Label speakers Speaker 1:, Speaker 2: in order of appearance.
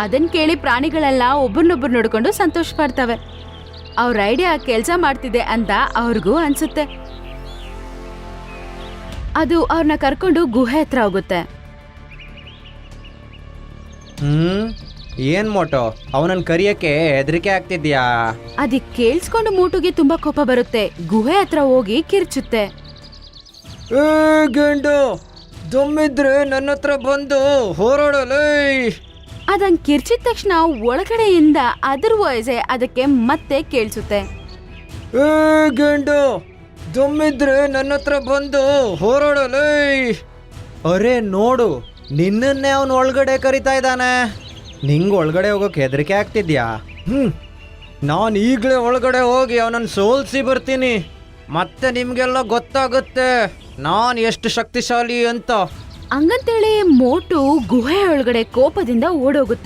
Speaker 1: ಅದನ್ ಕೇಳಿ ಪ್ರಾಣಿಗಳೆಲ್ಲ ಒಬ್ಬರನ್ನೊಬ್ರು ನೋಡ್ಕೊಂಡು ಸಂತೋಷ ಪಡ್ತವೆ. ಅವ್ರ ಐಡಿಯಾ ಕೆಲ್ಸ ಮಾಡ್ತಿದೆ ಅಂತ ಅವ್ರಿಗೂ ಅನ್ಸುತ್ತೆ. ಅದು ಅವ್ರನ್ನ ಕರ್ಕೊಂಡು ಗುಹೆ ಹತ್ರ ಹೋಗುತ್ತೆ.
Speaker 2: ಏನ್ ಮೋಟೋ, ಅವನನ್ನ ಕರಿಯಕ್ಕೆ ಹೆದರಿಕೆ ಆಗ್ತಿದ್ಯಾ?
Speaker 1: ಅದಕ್ಕೆ ಕೇಳಿಸ್ಕೊಂಡು ಮೋಟುಗೆ ತುಂಬಾ ಕೋಪ ಬರುತ್ತೆ. ಗುಹೆ ಹತ್ರ ಹೋಗಿ ಕಿರ್ಚುತ್ತೆ.
Speaker 2: ಗಂಡು ದಮ್ಮಿದ್ರೆ ನನ್ನ ಹತ್ರ ಬಂದು ಹೋರಾಡಲೇ.
Speaker 1: ಅದಂಗ್ ಕಿರ್ಚಿದ ತಕ್ಷಣ ಒಳಗಡೆಯಿಂದ ಅದ್ರ ವಾಯ್ಸೆ ಅದಕ್ಕೆ ಮತ್ತೆ ಕೇಳಿಸುತ್ತೆ.
Speaker 2: ಗಂಡು ದಮ್ಮಿದ್ರೆ ನನ್ನ ಹತ್ರ ಬಂದು ಹೋರಾಡಲೇ. ಅರೆ ನೋಡು, ನಿನ್ನನ್ನೇ ಅವನು ಒಳಗಡೆ ಕರಿತಾ ಇದ್ದಾನೆ. ನಿಂಗೆ ಒಳಗಡೆ ಹೋಗೋಕೆ ಹೆದರಿಕೆ ಆಗ್ತಿದ್ಯಾ? ನಾನು ಈಗಲೇ ಒಳಗಡೆ ಹೋಗಿ ಅವನನ್ನು ಸೋಲ್ಸಿ ಬರ್ತೀನಿ. ಮತ್ತೆ ನಿಮಗೆಲ್ಲ ಗೊತ್ತಾಗುತ್ತೆ ನಾನು ಎಷ್ಟು ಶಕ್ತಿಶಾಲಿ ಅಂತ.
Speaker 1: ಹಂಗಂತೇಳಿ ಮೋಟು ಗುಹೆ ಒಳಗಡೆ ಕೋಪದಿಂದ ಓಡೋಗುತ್ತೆ.